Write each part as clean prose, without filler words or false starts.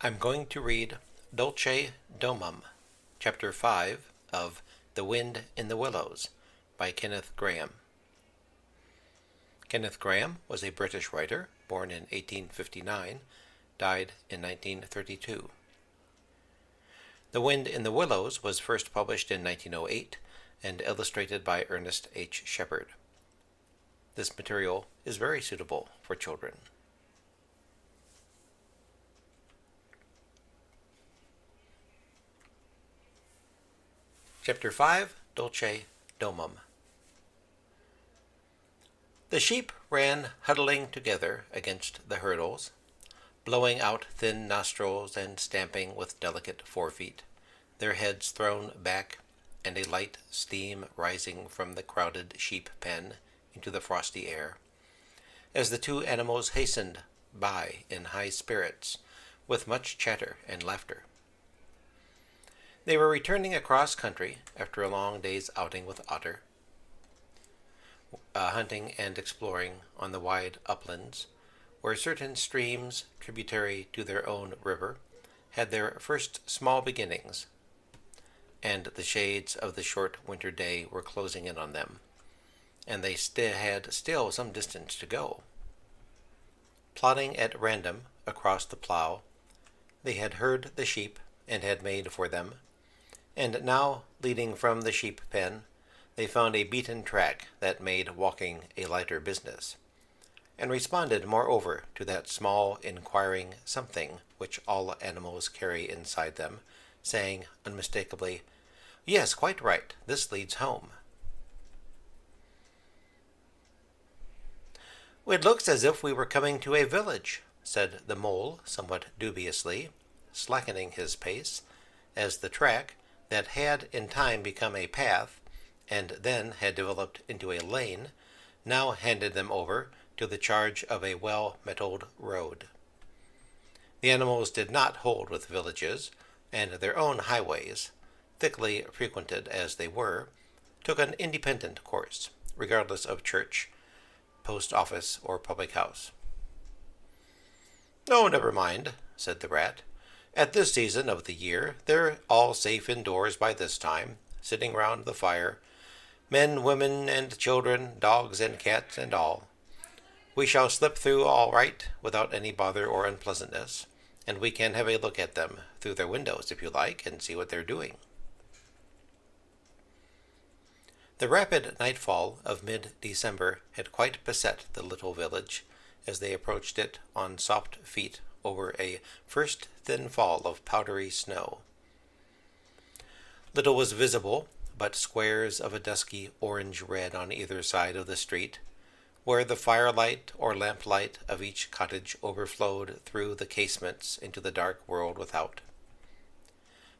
I'm going to read Dulce Domum, Chapter 5 of The Wind in the Willows by Kenneth Grahame. Kenneth Grahame was a British writer, born in 1859, died in 1932. The Wind in the Willows was first published in 1908 and illustrated by Ernest H. Shepard. This material is very suitable for children. Chapter 5, Dulce Domum. The sheep ran huddling together against the hurdles, blowing out thin nostrils and stamping with delicate forefeet, their heads thrown back and a light steam rising from the crowded sheep pen into the frosty air, as the two animals hastened by in high spirits, with much chatter and laughter. They were returning across country after a long day's outing with Otter, hunting and exploring on the wide uplands, where certain streams, tributary to their own river, had their first small beginnings, and the shades of the short winter day were closing in on them, and they had still some distance to go. Plodding at random across the plough, they had heard the sheep and had made for them, and now, leading from the sheep pen, they found a beaten track that made walking a lighter business, and responded moreover to that small inquiring something which all animals carry inside them, saying unmistakably, "Yes, quite right, this leads home." "It looks as if we were coming to a village," said the mole somewhat dubiously, slackening his pace, as the track, that had in time become a path, and then had developed into a lane, now handed them over to the charge of a well-metalled road. The animals did not hold with villages, and their own highways, thickly frequented as they were, took an independent course, regardless of church, post office, or public house. "Oh, never mind," said the rat. "At this season of the year, they're all safe indoors by this time, sitting round the fire, men, women, and children, dogs and cats and all. We shall slip through all right, without any bother or unpleasantness, and we can have a look at them through their windows, if you like, and see what they're doing." The rapid nightfall of mid-December had quite beset the little village as they approached it on soft feet over a first thin fall of powdery snow. Little was visible but squares of a dusky orange-red on either side of the street, where the firelight or lamplight of each cottage overflowed through the casements into the dark world without.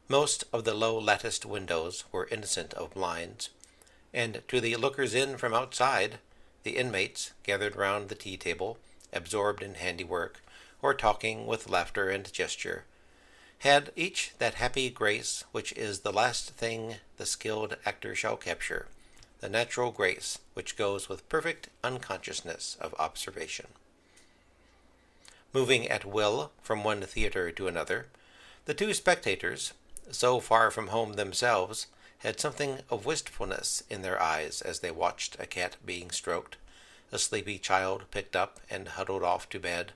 Most of the low latticed windows were innocent of blinds, and to the lookers in from outside, the inmates, gathered round the tea-table, absorbed in handiwork, or talking with laughter and gesture, had each that happy grace which is the last thing the skilled actor shall capture, the natural grace which goes with perfect unconsciousness of observation. Moving at will from one theater to another, the two spectators, so far from home themselves, had something of wistfulness in their eyes as they watched a cat being stroked, a sleepy child picked up and huddled off to bed,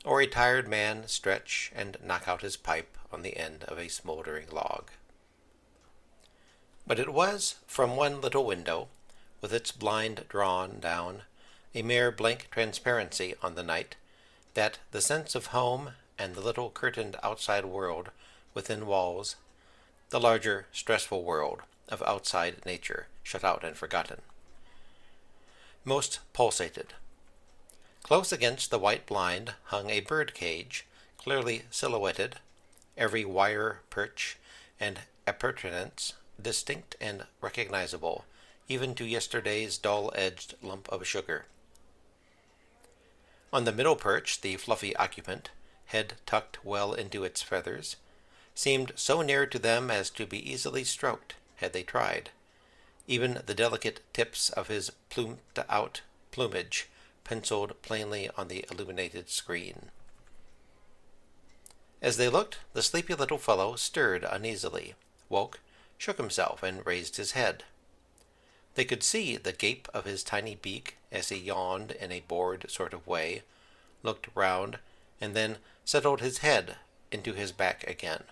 or a tired man stretch and knock out his pipe on the end of a smoldering log. But it was from one little window, with its blind drawn down, a mere blank transparency on the night, that the sense of home and the little curtained outside world within walls, the larger stressful world of outside nature, shut out and forgotten, most pulsated. Close against the white blind hung a bird cage, clearly silhouetted, every wire perch and appurtenance distinct and recognizable, even to yesterday's dull-edged lump of sugar. On the middle perch the fluffy occupant, head tucked well into its feathers, seemed so near to them as to be easily stroked, had they tried. Even the delicate tips of his plumed-out plumage penciled plainly on the illuminated screen. As they looked, the sleepy little fellow stirred uneasily, woke, shook himself, and raised his head. They could see the gape of his tiny beak as he yawned in a bored sort of way, looked round, and then settled his head into his back again,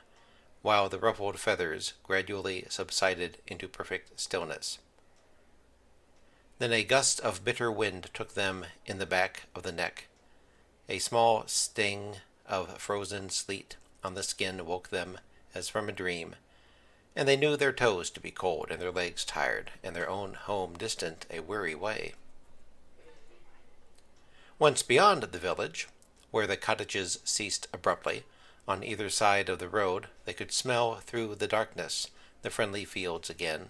while the ruffled feathers gradually subsided into perfect stillness. Then a gust of bitter wind took them in the back of the neck. A small sting of frozen sleet on the skin woke them as from a dream, and they knew their toes to be cold and their legs tired, and their own home distant a weary way. Once beyond the village, where the cottages ceased abruptly, on either side of the road they could smell through the darkness the friendly fields again,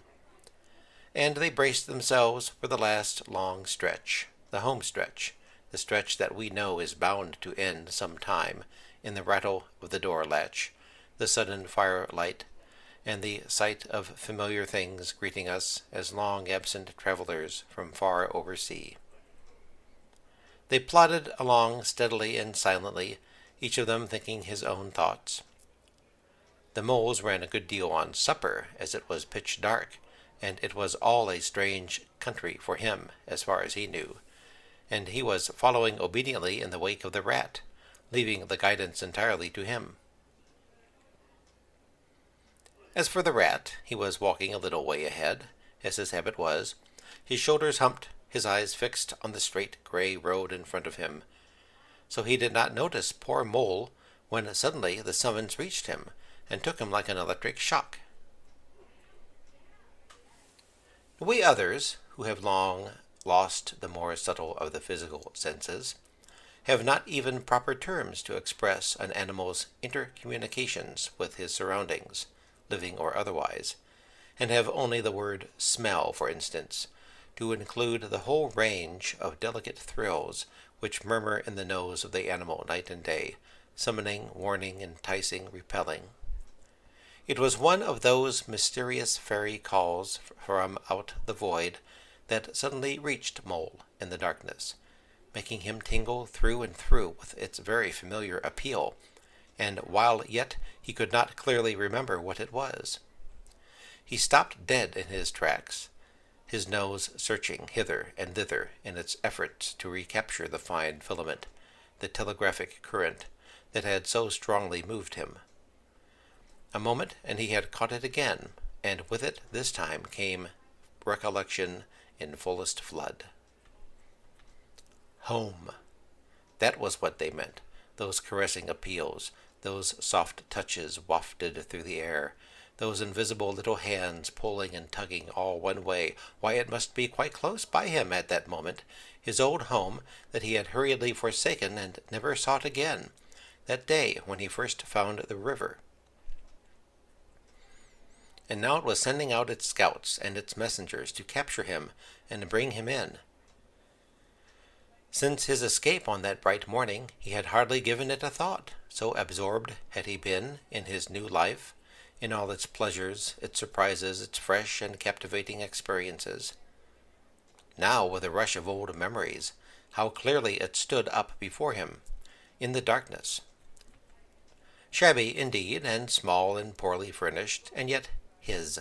and they braced themselves for the last long stretch, the home stretch, the stretch that we know is bound to end some time in the rattle of the door latch, the sudden firelight, and the sight of familiar things greeting us as long-absent travelers from far over sea. They plodded along steadily and silently, each of them thinking his own thoughts. The moles ran a good deal on supper, as it was pitch dark, and it was all a strange country for him, as far as he knew, and he was following obediently in the wake of the rat, leaving the guidance entirely to him. As for the rat, he was walking a little way ahead, as his habit was, his shoulders humped, his eyes fixed on the straight gray road in front of him. So he did not notice poor Mole when suddenly the summons reached him, and took him like an electric shock. We others, who have long lost the more subtle of the physical senses, have not even proper terms to express an animal's intercommunications with his surroundings, living or otherwise, and have only the word smell, for instance, to include the whole range of delicate thrills which murmur in the nose of the animal night and day, summoning, warning, enticing, repelling. It was one of those mysterious fairy calls from out the void that suddenly reached Mole in the darkness, making him tingle through and through with its very familiar appeal, and while yet he could not clearly remember what it was. He stopped dead in his tracks, his nose searching hither and thither in its efforts to recapture the fine filament, the telegraphic current that had so strongly moved him. A moment, and he had caught it again, and with it this time came recollection in fullest flood. Home. That was what they meant, those caressing appeals, those soft touches wafted through the air, those invisible little hands pulling and tugging all one way. Why, it must be quite close by him at that moment, his old home that he had hurriedly forsaken and never sought again, that day when he first found the river. And now it was sending out its scouts and its messengers to capture him and bring him in. Since his escape on that bright morning, he had hardly given it a thought, so absorbed had he been in his new life, in all its pleasures, its surprises, its fresh and captivating experiences. Now, with a rush of old memories, how clearly it stood up before him, in the darkness. Shabby indeed, and small and poorly furnished, and yet his,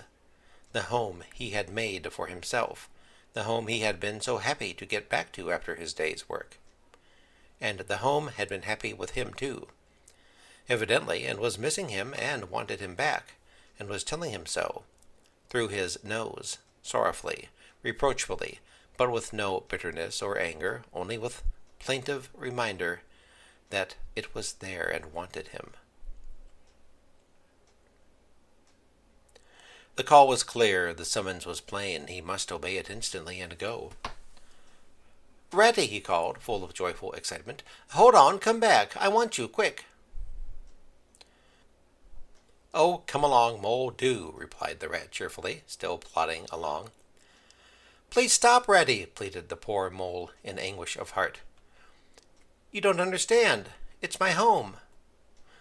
the home he had made for himself, the home he had been so happy to get back to after his day's work. And the home had been happy with him too, evidently, and was missing him and wanted him back, and was telling him so, through his nose, sorrowfully, reproachfully, but with no bitterness or anger, only with plaintive reminder that it was there and wanted him. The call was clear, the summons was plain. He must obey it instantly and go. "Ratty," he called, full of joyful excitement. "Hold on, come back. I want you, quick." "Oh, come along, Mole, do," replied the rat cheerfully, still plodding along. "Please stop, Ratty," pleaded the poor Mole in anguish of heart. "You don't understand. It's my home.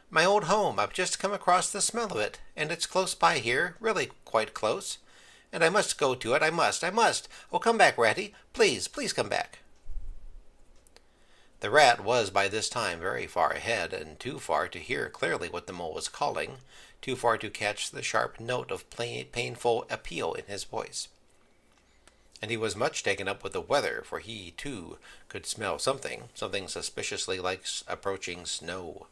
My old home. I've just come across the smell of it, and it's close by here, really quite close. And I must go to it. I must. Oh, come back, Ratty. Please come back." The rat was by this time very far ahead, and too far to hear clearly what the mole was calling, too far to catch the sharp note of painful appeal in his voice. And he was much taken up with the weather, for he, too, could smell something suspiciously like approaching snow.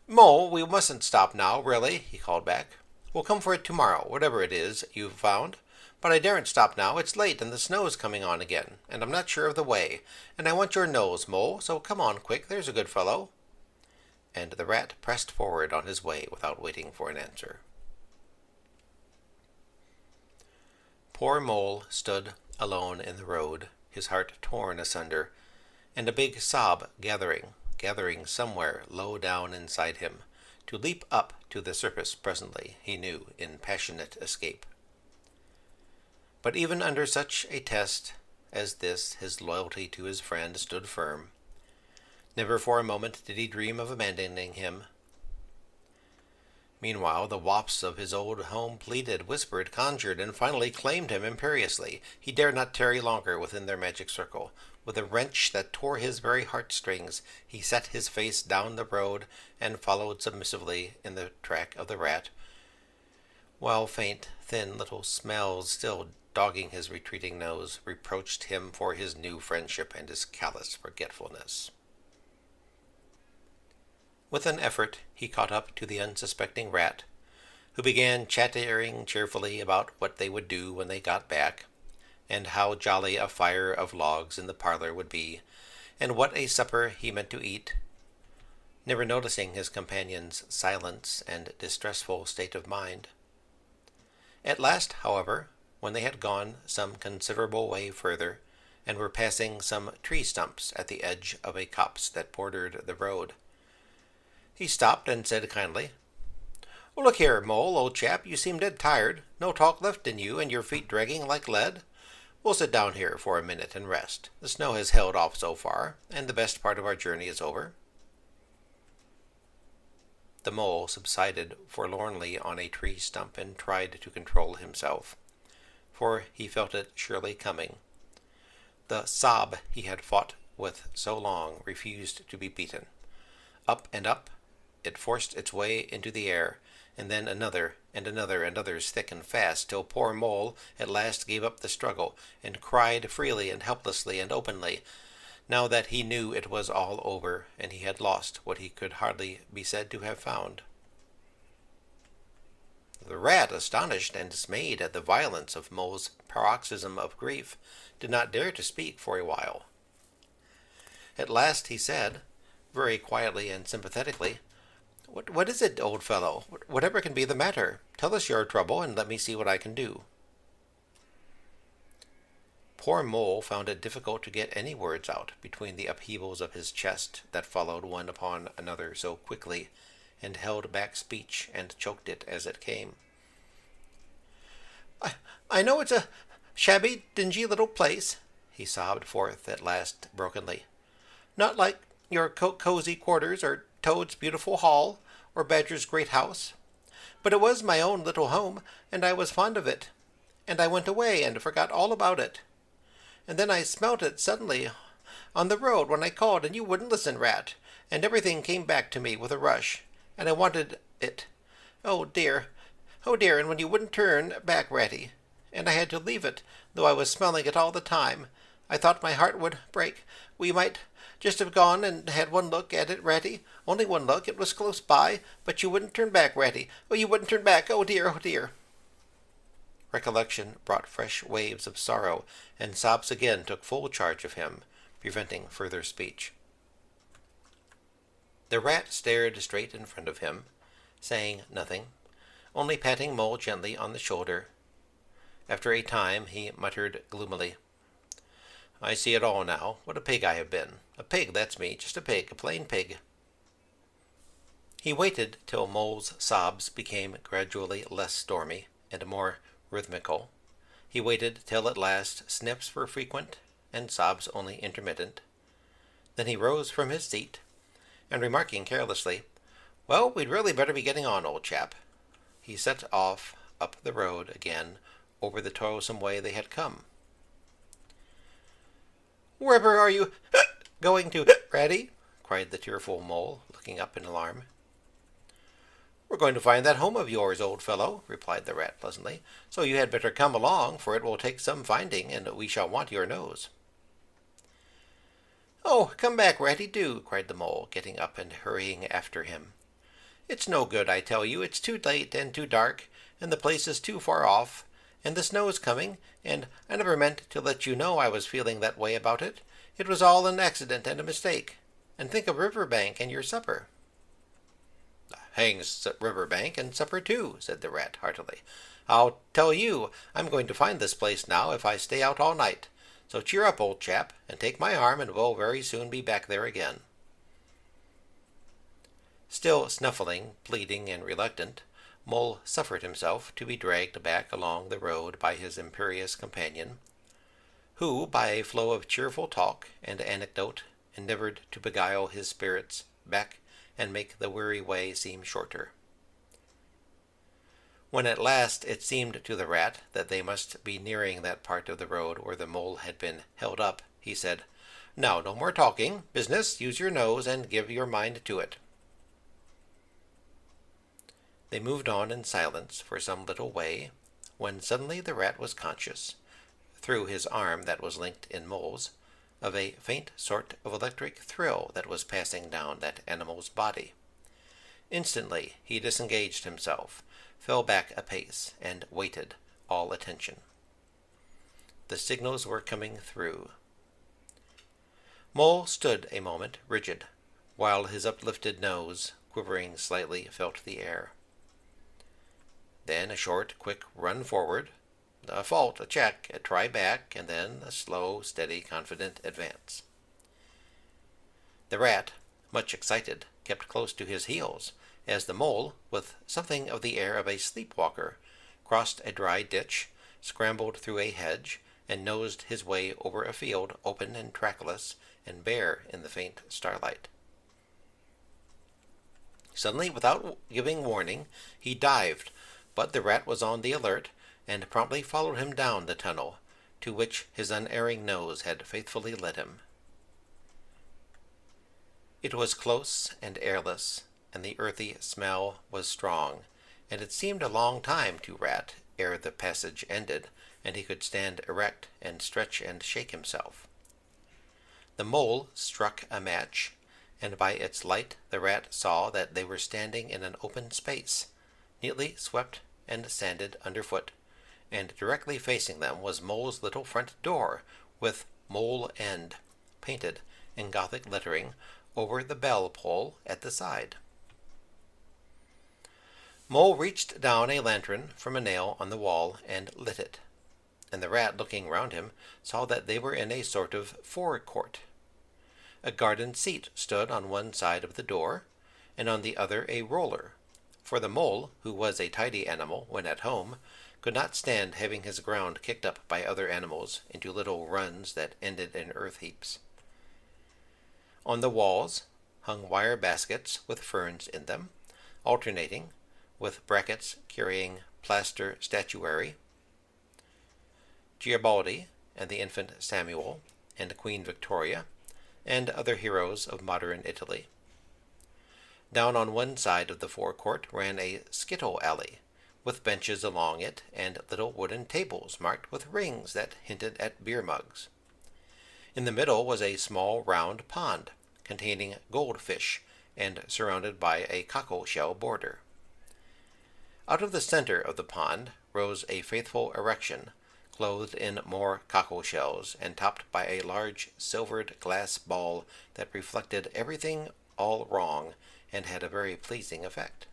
"Mole, we mustn't stop now, really," he called back. "We'll come for it tomorrow, whatever it is you've found. But I daren't stop now. It's late, and the snow's coming on again, and I'm not sure of the way. And I want your nose, Mole, so come on quick, there's a good fellow." And the rat pressed forward on his way without waiting for an answer. Poor Mole stood alone in the road, his heart torn asunder, and a big sob gathering somewhere low down inside him, to leap up to the surface presently, he knew, in passionate escape. But even under such a test as this, his loyalty to his friend stood firm. Never for a moment did he dream of abandoning him. Meanwhile, the wasps of his old home pleaded, whispered, conjured, and finally claimed him imperiously. He dared not tarry longer within their magic circle. With a wrench that tore his very heartstrings, he set his face down the road and followed submissively in the track of the rat, while faint, thin little smells, still dogging his retreating nose, reproached him for his new friendship and his callous forgetfulness. With an effort he caught up to the unsuspecting rat, who began chattering cheerfully about what they would do when they got back, and how jolly a fire of logs in the parlor would be, and what a supper he meant to eat, never noticing his companion's silence and distressful state of mind. At last, however, when they had gone some considerable way further, and were passing some tree stumps at the edge of a copse that bordered the road, he stopped and said kindly, "Look here, Mole, old chap, you seem dead tired. No talk left in you, and your feet dragging like lead. We'll sit down here for a minute and rest. The snow has held off so far, and the best part of our journey is over." The mole subsided forlornly on a tree stump and tried to control himself, for he felt it surely coming. The sob he had fought with so long refused to be beaten. Up and up, it forced its way into the air, and then another, and another, and others thick and fast, till poor Mole at last gave up the struggle, and cried freely and helplessly and openly, now that he knew it was all over, and he had lost what he could hardly be said to have found. The rat, astonished and dismayed at the violence of Mole's paroxysm of grief, did not dare to speak for a while. At last he said, very quietly and sympathetically, What is it, old fellow? Whatever can be the matter? Tell us your trouble, and let me see what I can do." Poor Mole found it difficult to get any words out between the upheavals of his chest that followed one upon another so quickly, and held back speech and choked it as it came. I know it's a shabby, dingy little place," he sobbed forth at last brokenly. "Not like your cozy quarters, or Toad's beautiful hall, or Badger's great house. But it was my own little home, and I was fond of it. And I went away and forgot all about it. And then I smelt it suddenly on the road when I called, and you wouldn't listen, Rat, and everything came back to me with a rush, and I wanted it. Oh dear, and when you wouldn't turn back, Ratty, and I had to leave it, though I was smelling it all the time. I thought my heart would break. We might just have gone and had one look at it, Ratty. Only one look. It was close by, but you wouldn't turn back, Ratty. Oh, you wouldn't turn back. Oh, dear, oh, dear." Recollection brought fresh waves of sorrow, and sobs again took full charge of him, preventing further speech. The rat stared straight in front of him, saying nothing, only patting Mole gently on the shoulder. After a time he muttered gloomily, "I see it all now. What a pig I have been. A pig, that's me, just a pig, a plain pig." He waited till Mole's sobs became gradually less stormy and more rhythmical. He waited till at last snips were frequent and sobs only intermittent. Then he rose from his seat, and remarking carelessly, "Well, we'd really better be getting on, old chap," he set off up the road again over the toilsome way they had come. Wherever are you going to, Ratty? Cried the tearful Mole, looking up in alarm. We're going to find that home of yours, old fellow, replied the Rat pleasantly, so you had better come along, for it will take some finding, and we shall want your nose. Oh, come back, Ratty, do, cried the Mole, getting up and hurrying after him. It's no good, I tell you. It's too late and too dark, and the place is too far off, and the snow is coming, and I never meant to let you know I was feeling that way about it. It was all an accident and a mistake. And think of Riverbank and your supper. Hang Riverbank and supper too, said the Rat heartily. I'll tell you, I'm going to find this place now if I stay out all night. So cheer up, old chap, and take my arm, and we'll very soon be back there again. Still snuffling, pleading, and reluctant, Mole suffered himself to be dragged back along the road by his imperious companion, who, by a flow of cheerful talk and anecdote, endeavored to beguile his spirits back and make the weary way seem shorter. When at last it seemed to the Rat that they must be nearing that part of the road where the Mole had been held up, he said, Now, no more talking. Business, use your nose and give your mind to it. They moved on in silence for some little way, when suddenly the Rat was conscious, through his arm that was linked in Mole's, of a faint sort of electric thrill that was passing down that animal's body. Instantly he disengaged himself, fell back a pace, and waited, all attention. The signals were coming through. Mole stood a moment rigid, while his uplifted nose, quivering slightly, felt the air. Then a short, quick run forward, a fault, a check, a try back, and then a slow, steady, confident advance. The Rat, much excited, kept close to his heels, as the Mole, with something of the air of a sleepwalker, crossed a dry ditch, scrambled through a hedge, and nosed his way over a field open and trackless and bare in the faint starlight. Suddenly, without giving warning, he dived, but the Rat was on the alert, and promptly followed him down the tunnel, to which his unerring nose had faithfully led him. It was close and airless, and the earthy smell was strong, and it seemed a long time to Rat ere the passage ended, and he could stand erect and stretch and shake himself. The Mole struck a match, and by its light the Rat saw that they were standing in an open space, neatly swept and sanded underfoot, and directly facing them was Mole's little front door, with Mole End painted in Gothic lettering over the bell pull at the side. Mole reached down a lantern from a nail on the wall and lit it, and the Rat, looking round him, saw that they were in a sort of forecourt. A garden seat stood on one side of the door, and on the other a roller, for the Mole, who was a tidy animal when at home, could not stand having his ground kicked up by other animals into little runs that ended in earth heaps. On the walls hung wire baskets with ferns in them, alternating with brackets carrying plaster statuary, Garibaldi and the infant Samuel and Queen Victoria, and other heroes of modern Italy. Down on one side of the forecourt ran a skittle alley, with benches along it and little wooden tables marked with rings that hinted at beer mugs. In the middle was a small round pond, containing goldfish, and surrounded by a cockle-shell border. Out of the center of the pond rose a faithful erection, clothed in more cockle-shells, and topped by a large silvered glass ball that reflected everything all wrong, and had a very pleasing effect.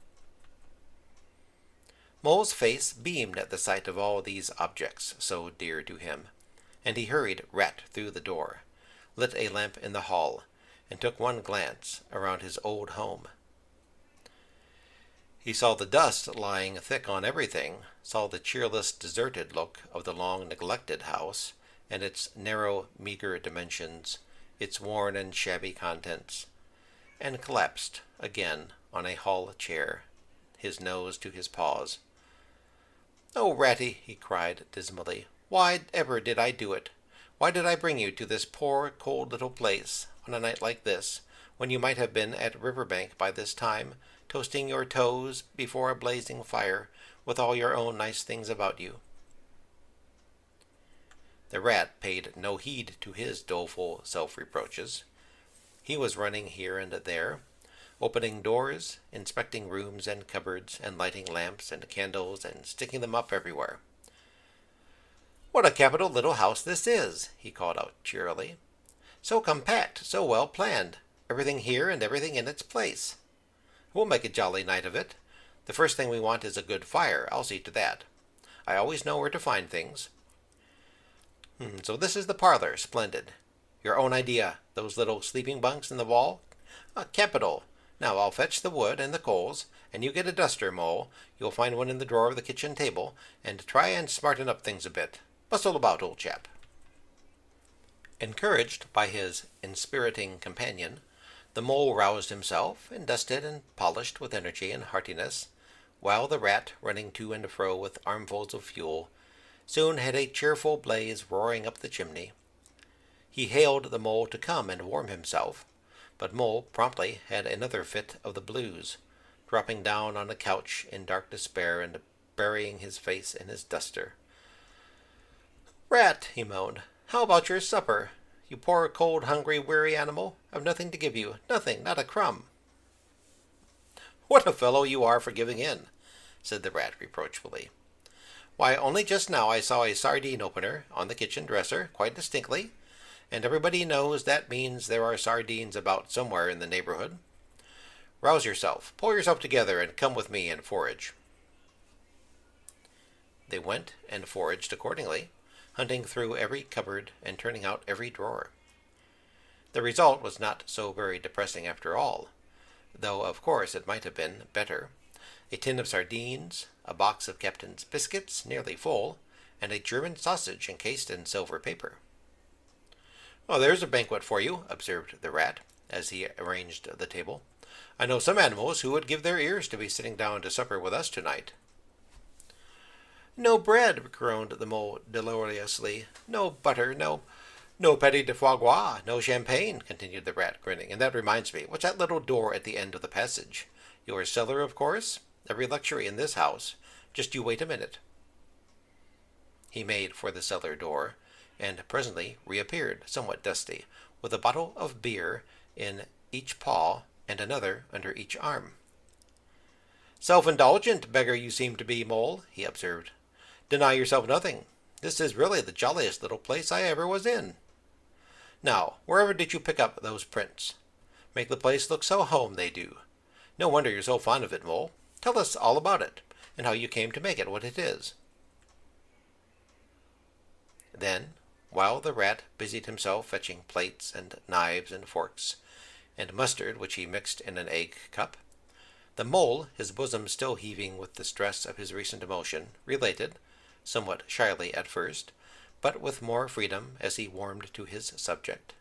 Mole's face beamed at the sight of all these objects so dear to him, and he hurried Rat through the door, lit a lamp in the hall, and took one glance around his old home. He saw the dust lying thick on everything, saw the cheerless, deserted look of the long-neglected house, and its narrow, meager dimensions, its worn and shabby contents, and collapsed again on a hall chair, his nose to his paws. "Oh, Ratty," he cried dismally, "why ever did I do it? Why did I bring you to this poor, cold little place on a night like this, when you might have been at Riverbank by this time, toasting your toes before a blazing fire, with all your own nice things about you?" The rat paid no heed to his doleful self-reproaches. He was running here and there, opening doors, inspecting rooms and cupboards, and lighting lamps and candles and sticking them up everywhere. "What a capital little house this is!" he called out cheerily. "So compact, so well planned, everything here and everything in its place. We'll make a jolly night of it. The first thing we want is a good fire, I'll see to that. I always know where to find things. So this is the parlor, splendid. Your own idea, those little sleeping bunks in the wall? Capital! Now I'll fetch the wood and the coals, and you get a duster, Mole. You'll find one in the drawer of the kitchen table, and try and smarten up things a bit. Bustle about, old chap." Encouraged by his inspiriting companion, the Mole roused himself, and dusted and polished with energy and heartiness, while the rat, running to and fro with armfuls of fuel, soon had a cheerful blaze roaring up the chimney. He hailed the Mole to come and warm himself, but Mole promptly had another fit of the blues, dropping down on a couch in dark despair and burying his face in his duster. "Rat," he moaned, "how about your supper? You poor, cold, hungry, weary animal. I've nothing to give you, nothing, not a crumb." "What a fellow you are for giving in," said the rat reproachfully. "Why, only just now I saw a sardine opener on the kitchen dresser, quite distinctly, and everybody knows that means there are sardines about somewhere in the neighborhood. Rouse yourself, pull yourself together, and come with me and forage." They went and foraged accordingly, hunting through every cupboard and turning out every drawer. The result was not so very depressing after all, though of course it might have been better. A tin of sardines, a box of Captain's biscuits, nearly full, and a German sausage encased in silver paper. "Oh, there's a banquet for you," observed the rat, as he arranged the table. "I know some animals who would give their ears to be sitting down to supper with us tonight." "No bread," groaned the Mole deliriously. "No butter, no petit de foie gras, no champagne," continued the rat, grinning. "And that reminds me, what's that little door at the end of the passage? Your cellar, of course? Every luxury in this house. Just you wait a minute." He made for the cellar door, and presently reappeared, somewhat dusty, with a bottle of beer in each paw and another under each arm. "Self-indulgent beggar you seem to be, Mole," he observed. "Deny yourself nothing. This is really the jolliest little place I ever was in. Now, wherever did you pick up those prints? Make the place look so home, they do. No wonder you're so fond of it, Mole. Tell us all about it, and how you came to make it what it is." Then, while the rat busied himself fetching plates and knives and forks, and mustard which he mixed in an egg cup, the Mole, his bosom still heaving with the stress of his recent emotion, related, somewhat shyly at first, but with more freedom as he warmed to his subject,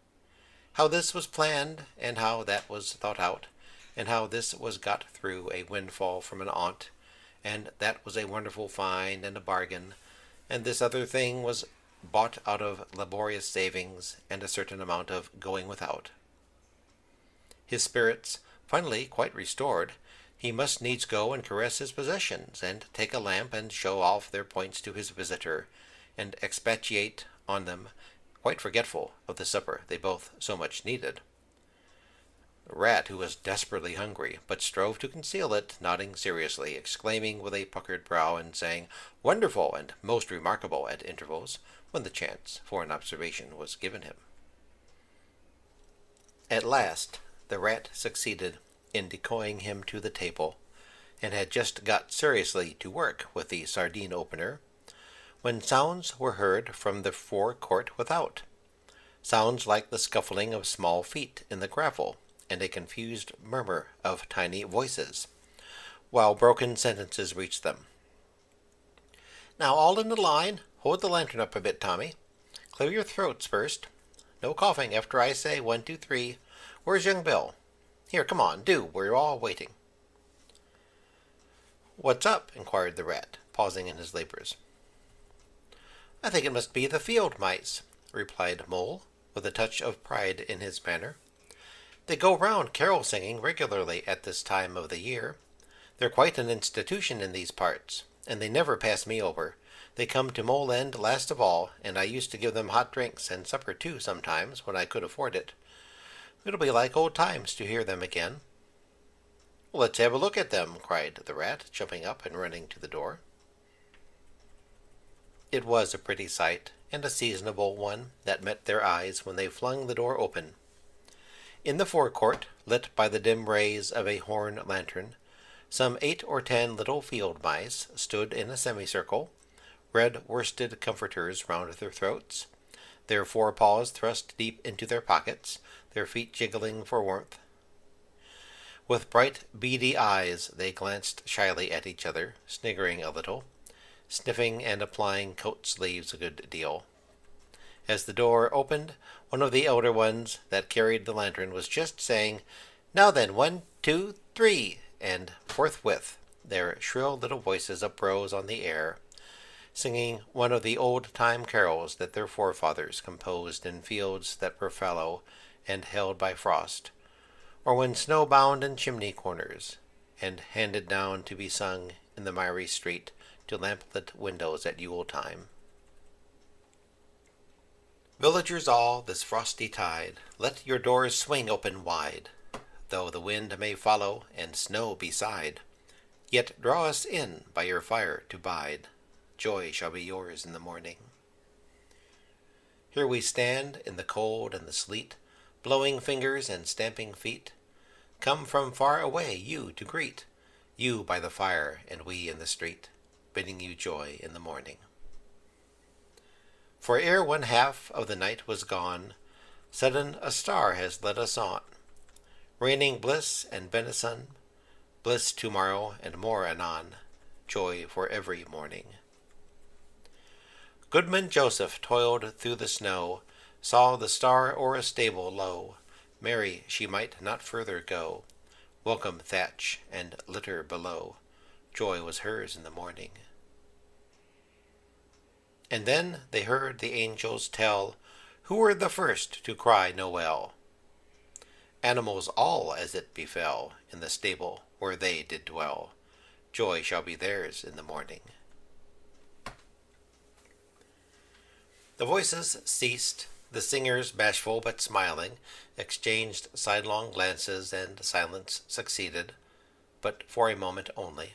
how this was planned, and how that was thought out, and how this was got through a windfall from an aunt, and that was a wonderful find and a bargain, and this other thing was bought out of laborious savings and a certain amount of going without. His spirits finally quite restored, he must needs go and caress his possessions, and take a lamp and show off their points to his visitor, and expatiate on them, quite forgetful of the supper they both so much needed. The rat, who was desperately hungry, but strove to conceal it, nodding seriously, exclaiming with a puckered brow, and saying "Wonderful" and "Most remarkable" at intervals, when the chance for an observation was given him. At last the rat succeeded in decoying him to the table, and had just got seriously to work with the sardine opener, when sounds were heard from the forecourt without, sounds like the scuffling of small feet in the gravel, and a confused murmur of tiny voices, while broken sentences reached them. "Now all in a line. Hold the lantern up a bit, Tommy. Clear your throats first. No coughing after I say 1, 2, 3. Where's young Bill? Here, come on, do. We're all waiting." "What's up?" inquired the rat, pausing in his labors. "I think it must be the field mice. replied Mole, with a touch of pride in his manner. "They go round carol-singing regularly at this time of the year. They're quite an institution in these parts, and they never pass me over. They come to Mole End last of all, and I used to give them hot drinks and supper too sometimes when I could afford it. It'll be like old times to hear them again." "Let's have a look at them," cried the rat, jumping up and running to the door. It was a pretty sight, and a seasonable one, that met their eyes when they flung the door open. In the forecourt, lit by the dim rays of a horn lantern, some 8 or 10 little field mice stood in a semicircle, red worsted comforters round their throats, their forepaws thrust deep into their pockets, their feet jiggling for warmth. With bright, beady eyes they glanced shyly at each other, sniggering a little, sniffing and applying coat sleeves a good deal. As the door opened, one of the elder ones that carried the lantern was just saying, "Now then, 1, 2, 3, and forthwith their shrill little voices uprose on the air, singing one of the old-time carols that their forefathers composed in fields that were fallow and held by frost, or when snow-bound in chimney corners, and handed down to be sung in the miry street to lamplit windows at Yule time. Villagers all, this frosty tide, let your doors swing open wide, though the wind may follow and snow beside, yet draw us in by your fire to bide. Joy shall be yours in the morning. Here we stand in the cold and the sleet, blowing fingers and stamping feet, come from far away you to greet, you by the fire and we in the street, bidding you joy in the morning. For ere one half of the night was gone, sudden a star has led us on, raining bliss and benison, bliss tomorrow and more anon, joy for every morning. Goodman Joseph toiled through the snow, saw the star o'er a stable low, merry she might not further go, welcome thatch and litter below, joy was hers in the morning. And then they heard the angels tell, who were the first to cry Noel. Animals all as it befell, in the stable where they did dwell, joy shall be theirs in the morning. The voices ceased, the singers, bashful but smiling, exchanged sidelong glances, and silence succeeded, but for a moment only.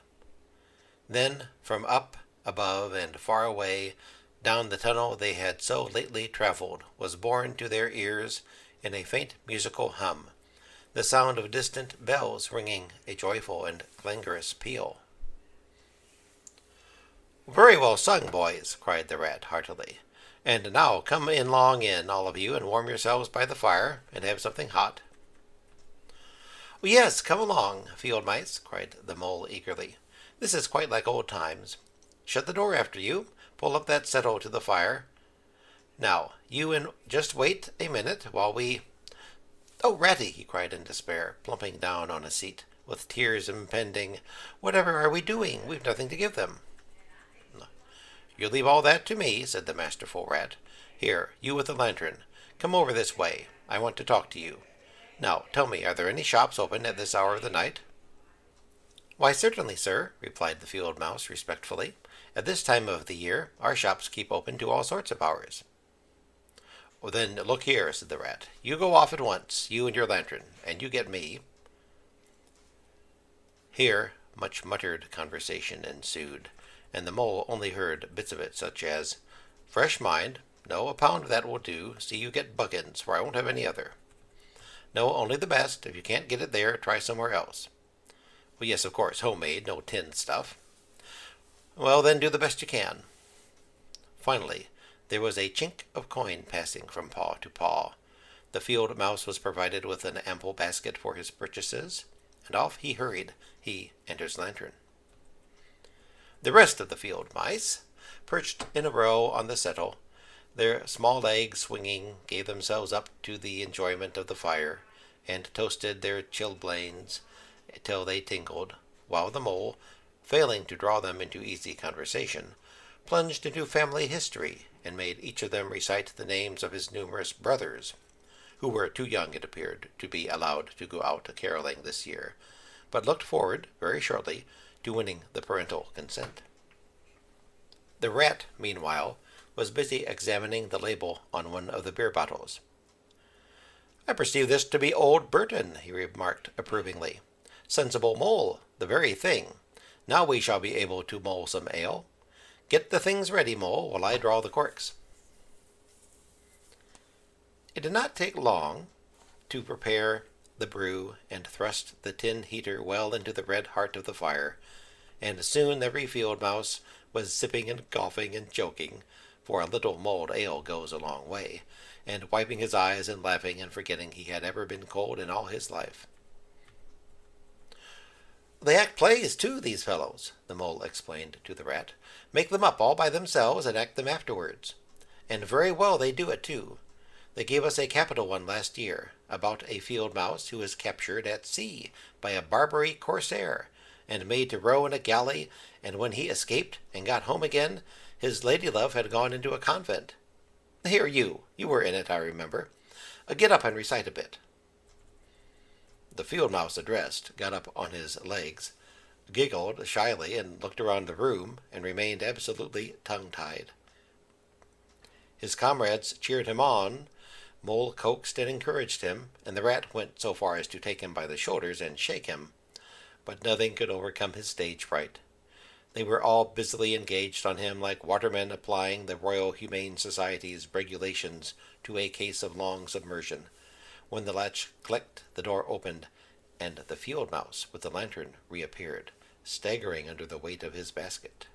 Then, from up, above, and far away, down the tunnel they had so lately travelled, was borne to their ears, in a faint musical hum, the sound of distant bells ringing a joyful and clangorous peal. "Very well sung, boys," cried the rat heartily. "And now come in long in, all of you, and warm yourselves by the fire, and have something hot." "Yes, come along, field mice," cried the mole eagerly. "This is quite like old times. Shut the door after you, pull up that settle to the fire. Now, you and just wait a minute while we—" "Oh, Ratty," he cried in despair, plumping down on a seat, with tears impending, "whatever are we doing? We've nothing to give them." "You leave all that to me," said the masterful rat. "Here, you with the lantern, come over this way. I want to talk to you. Now, tell me, are there any shops open at this hour of the night?" "Why, certainly, sir," replied the field mouse respectfully. "At this time of the year, our shops keep open to all sorts of hours." "Well, then, look here," said the rat. "You go off at once, you and your lantern, and you get me." Here much muttered conversation ensued, and the mole only heard bits of it, such as, "Fresh mind. No, a pound of that will do. See you get Buggins, for I won't have any other. No, only the best. If you can't get it there, try somewhere else. Well, yes, of course, homemade, no tinned stuff. Well, then do the best you can." Finally, there was a chink of coin passing from paw to paw. The field mouse was provided with an ample basket for his purchases, and off he hurried, he and his lantern. The rest of the field mice, perched in a row on the settle, their small legs swinging, gave themselves up to the enjoyment of the fire, and toasted their chilblains till they tingled, while the mole, failing to draw them into easy conversation, plunged into family history and made each of them recite the names of his numerous brothers, who were too young, it appeared, to be allowed to go out a-caroling this year, but looked forward, very shortly, to winning the parental consent. The rat, meanwhile, was busy examining the label on one of the beer bottles. "I perceive this to be old Burton," he remarked approvingly. "Sensible mole, the very thing. Now we shall be able to mull some ale. Get the things ready, Mole, while I draw the corks." It did not take long to prepare the brew and thrust the tin heater well into the red heart of the fire, and soon every field mouse was sipping and coughing and choking, for a little mulled ale goes a long way, and wiping his eyes and laughing and forgetting he had ever been cold in all his life. "They act plays, too, these fellows," the mole explained to the rat. "Make them up all by themselves and act them afterwards. And very well they do it, too. They gave us a capital one last year, about a field mouse who was captured at sea by a Barbary corsair, and made to row in a galley, and when he escaped and got home again, his lady-love had gone into a convent. Here, you were in it, I remember. Get up and recite a bit." The field mouse addressed got up on his legs, giggled shyly, and looked around the room, and remained absolutely tongue-tied. His comrades cheered him on, Mole coaxed and encouraged him, and the rat went so far as to take him by the shoulders and shake him, but nothing could overcome his stage fright. They were all busily engaged on him like watermen applying the Royal Humane Society's regulations to a case of long submersion. When the latch clicked, the door opened, and the field mouse with the lantern reappeared, staggering under the weight of his basket.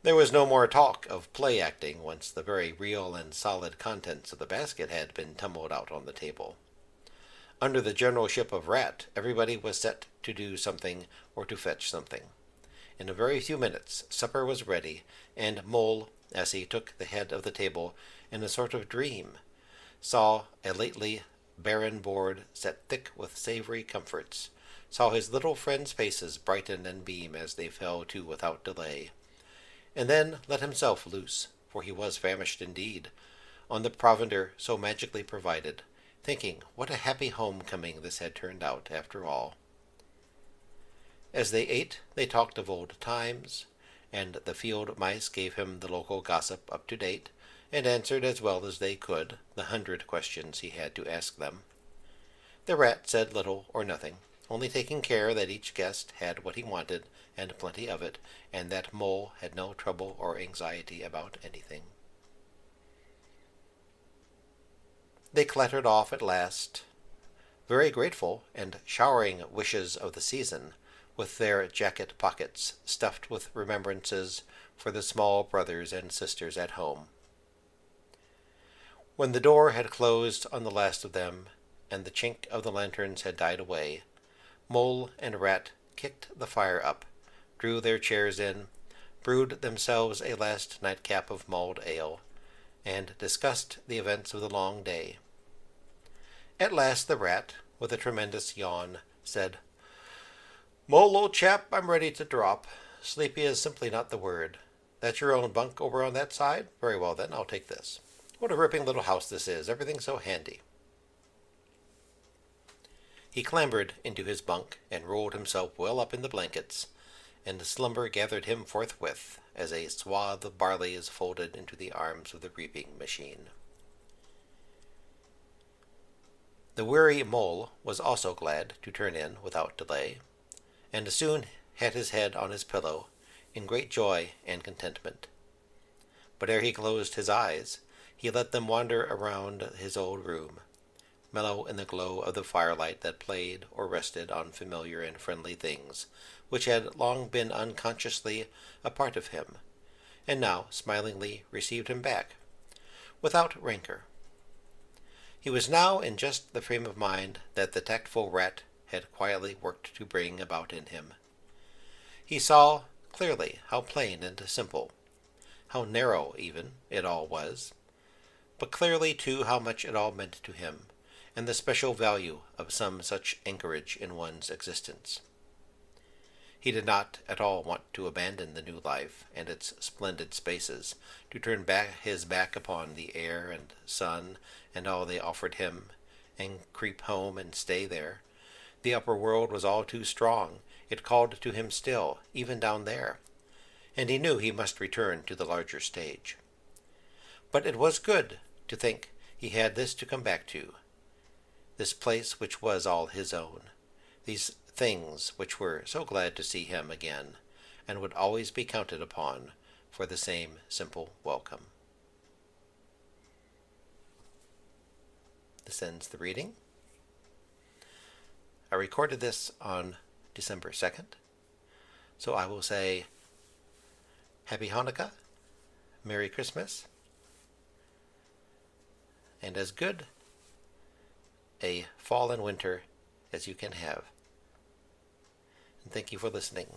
There was no more talk of play-acting once the very real and solid contents of the basket had been tumbled out on the table. Under the generalship of Rat, everybody was set to do something or to fetch something. In a very few minutes supper was ready, and Mole, as he took the head of the table in a sort of dream, saw a lately barren board set thick with savory comforts, saw his little friends' faces brighten and beam as they fell to without delay, and then let himself loose, for he was famished indeed, on the provender so magically provided, thinking what a happy homecoming this had turned out after all. As they ate, they talked of old times, and the field mice gave him the local gossip up to date, and answered as well as they could the 100 questions he had to ask them. The rat said little or nothing, only taking care that each guest had what he wanted, and plenty of it, and that Mole had no trouble or anxiety about anything. They clattered off at last, very grateful, and showering wishes of the season, with their jacket pockets stuffed with remembrances for the small brothers and sisters at home. When the door had closed on the last of them, and the chink of the lanterns had died away, Mole and Rat kicked the fire up, drew their chairs in, brewed themselves a last nightcap of mulled ale, and discussed the events of the long day. At last the Rat, with a tremendous yawn, said, "Mole, old chap, I'm ready to drop. Sleepy is simply not the word. That's your own bunk over on that side? Very well, then, I'll take this. What a ripping little house this is, everything so handy." He clambered into his bunk and rolled himself well up in the blankets, and slumber gathered him forthwith, as a swath of barley is folded into the arms of the reaping machine. The weary Mole was also glad to turn in without delay, and soon had his head on his pillow, in great joy and contentment. But ere he closed his eyes, he let them wander around his old room, mellow in the glow of the firelight that played or rested on familiar and friendly things, which had long been unconsciously a part of him, and now smilingly received him back, without rancor. He was now in just the frame of mind that the tactful Rat had quietly worked to bring about in him. He saw clearly how plain and simple, how narrow even, it all was, but clearly too how much it all meant to him, and the special value of some such anchorage in one's existence. He did not at all want to abandon the new life and its splendid spaces, to turn his back upon the air and sun and all they offered him, and creep home and stay there. The upper world was all too strong. It called to him still, even down there, and he knew he must return to the larger stage. But it was good to think he had this to come back to, this place which was all his own, these things which were so glad to see him again, and would always be counted upon for the same simple welcome. This ends the reading. I recorded this on December 2nd, so I will say Happy Hanukkah, Merry Christmas, and as good a fall and winter as you can have. And thank you for listening.